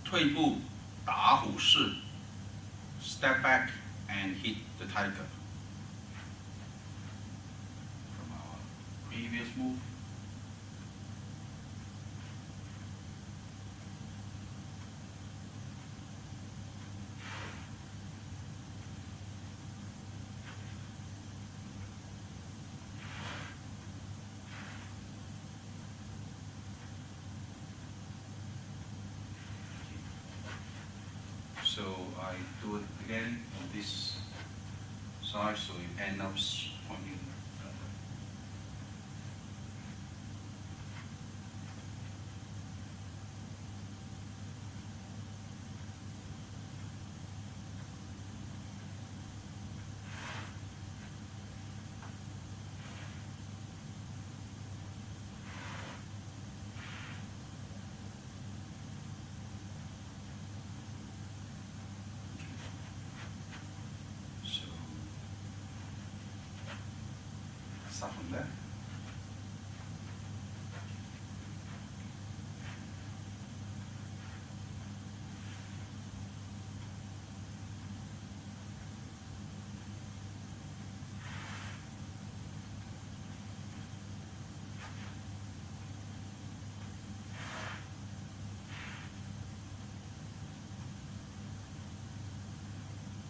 退步打虎式 step back and hit the tiger. From our previous move. So I do it again on this side, so it ends up pointing. Start from there.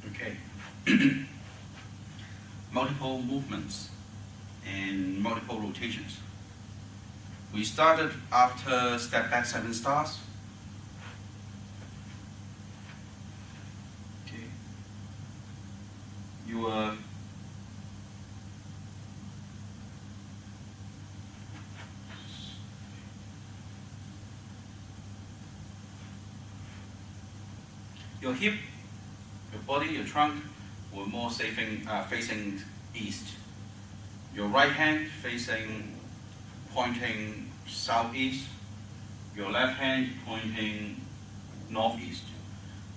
Okay. Multiple movements and multiple rotations. We started after step back 7 stars. Okay. Your hip, your body, your trunk were more facing east. Your right hand pointing southeast. Your left hand pointing northeast.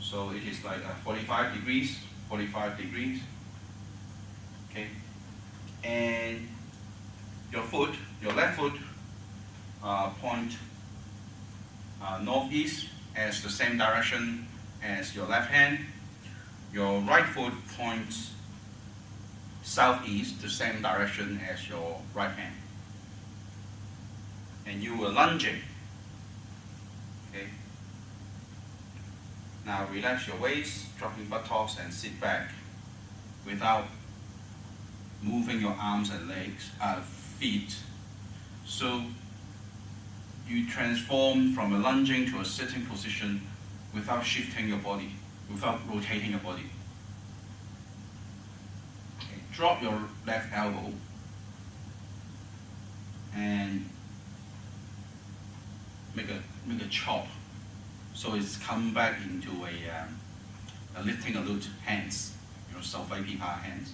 So it is like 45 degrees, 45 degrees. Okay. And your left foot point northeast as the same direction as your left hand. Your right foot points southeast, the same direction as your right hand. And you were lunging. Okay. Now relax your waist, dropping buttocks and sit back without moving your arms and legs, feet. So you transform from a lunging to a sitting position without shifting your body, without rotating your body. Okay. Drop your left elbow and make a chop. So it's come back into a lifting alert hands, Salvai Pipa hands.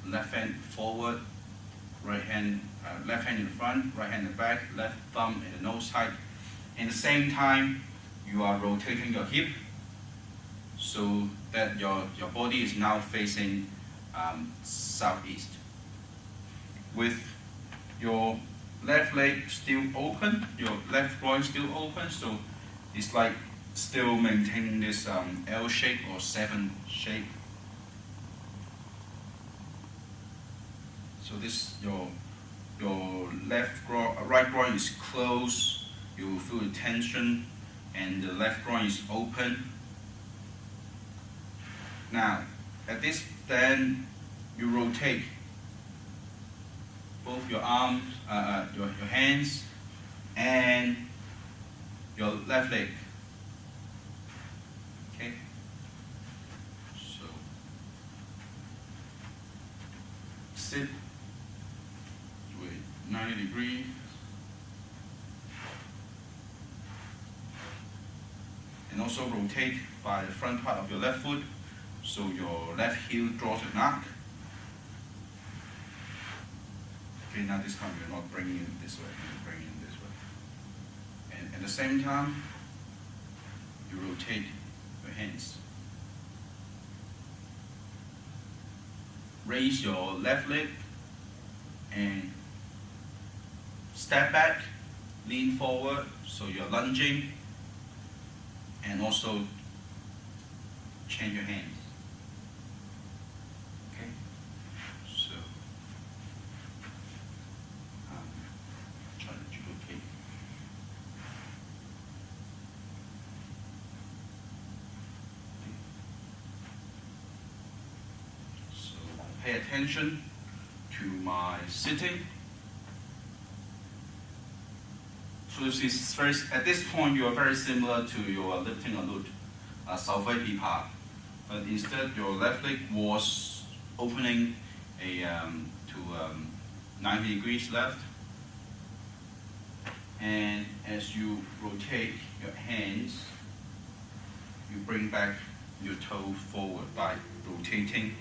Left hand forward, left hand in the front, right hand in the back, left thumb in the nose height. At the same time, you are rotating your hip so that your body is now facing southeast. With your left leg still open, your left groin still open, so it's like still maintaining this L shape or 7 shape. So this your right groin is closed. You feel the tension, and the left groin is open. Now, at this, then you rotate both your arms, your hands, and your left leg. Okay. So sit with 90 degrees. And also rotate by the front part of your left foot, so your left heel draws a knock. Okay, now this time you're not bringing it this way, you're bringing it this way. And at the same time, you rotate your hands. Raise your left leg and step back, lean forward, so you're lunging. and also change your hands. Okay, so try to duplicate. So pay attention to my sitting. So this is very, at this point you are very similar to your lifting alert, Sau Vai Pi Pa, but instead your left leg was opening to 90 degrees left, and as you rotate your hands, you bring back your toe forward by rotating,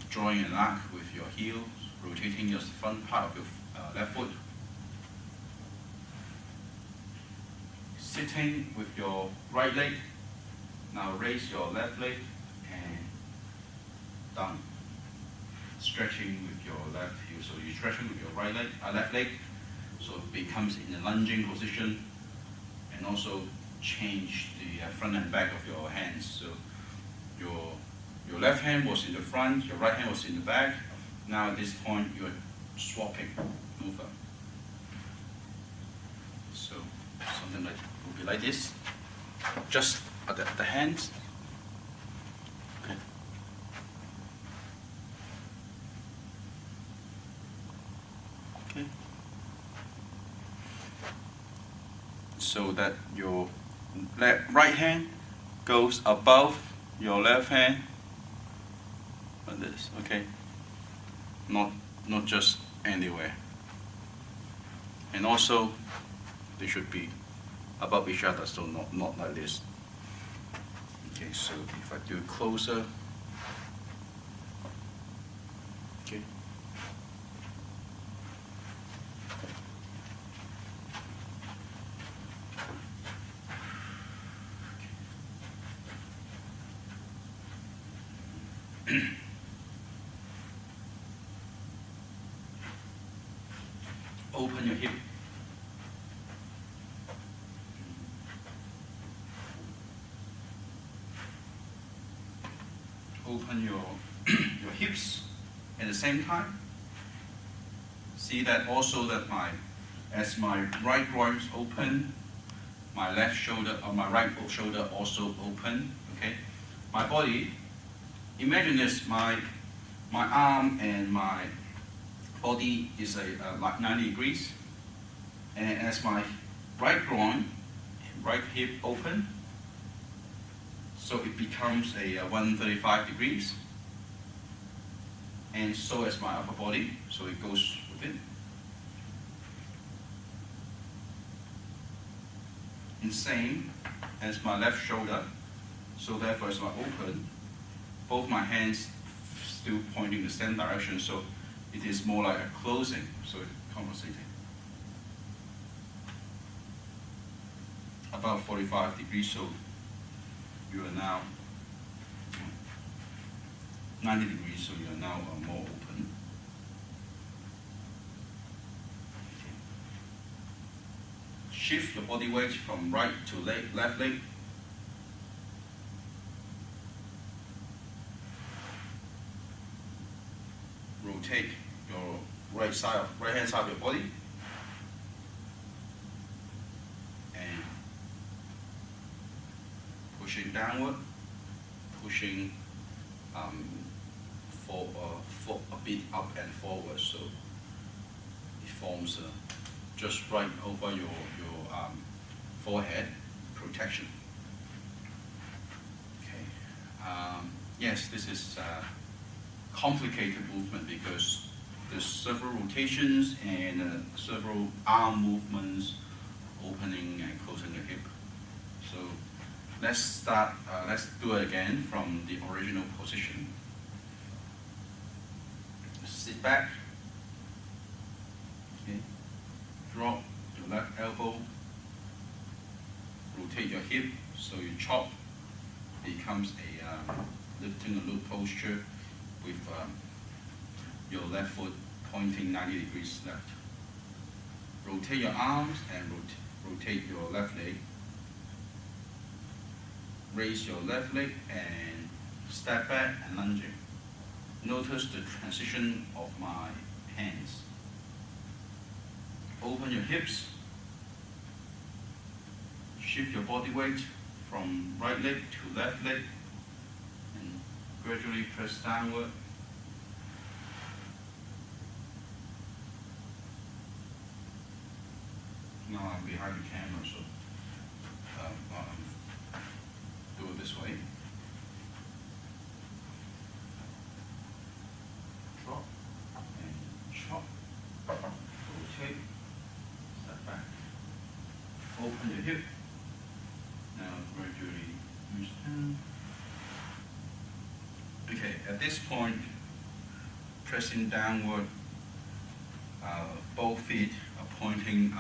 drawing an arc with your heels, rotating your front part of your left foot. Sitting with your right leg, now raise your left leg and down. Stretching with your left heel, so you're stretching with your right leg, left leg, so it becomes in a lunging position, and also change the front and back of your hands. So your left hand was in the front, your right hand was in the back. Now at this point you're swapping over. So something like will be like this, just at the hands. Okay. Okay. So that your right hand goes above your left hand, like this. Okay. Not just anywhere. And also, they should be above each other, so not like this. Okay, so if I do it closer, okay. Open your hip. Open your hips at the same time. See that also that as my right groin is open, my left shoulder or my right shoulder also open. Okay, my body. Imagine this: my arm and my body is like 90 degrees, and as my right groin, right hip open, so it becomes a 135 degrees, and so as my upper body, so it goes within. And same as my left shoulder, so therefore as I open, both my hands still pointing the same direction, so it is more like a closing, so it's compensating. About 45 degrees, so you are now 90 degrees, so you are now more open. Okay. Shift your body weight from right to left leg. Rotate your right hand side of your body, and pushing downward, pushing for a bit up and forward, so it forms just right over your forehead protection. Okay. Yes, this is complicated movement because there's several rotations and several arm movements, opening and closing the hip. So let's start. Let's do it again from the original position. Sit back. Okay. Drop your left elbow. Rotate your hip so your chop becomes a lifting a loop posture with your left foot pointing 90 degrees left. Rotate your arms and rotate your left leg. raise your left leg and step back and lunging. Notice the transition of my hands. Open your hips. Shift your body weight from right leg to left leg and gradually press downward. Now I'm behind the camera, so do it this way. Drop and chop. Rotate. Step back. Open your hip. Now gradually use hand. Okay, at this point, pressing downward, both feet are pointing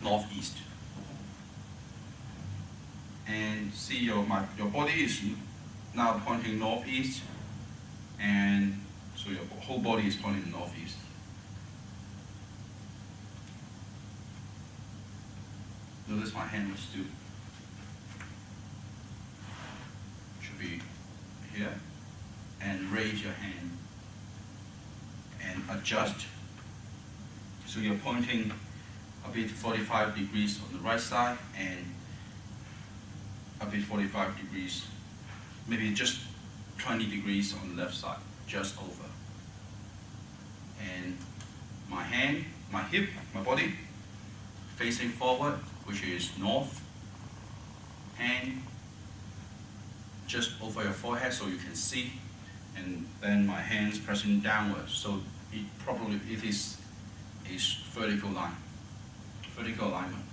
northeast. And see your body is now pointing northeast, and so your whole body is pointing northeast. Notice my hand is still should be here, and raise your hand and adjust. So you're pointing a bit 45 degrees on the right side and a bit 45 degrees, maybe just 20 degrees on the left side, just over. And my hand, my hip, my body facing forward, which is north, hand just over your forehead so you can see, and then my hands pressing downward, so it is a vertical line, vertical alignment.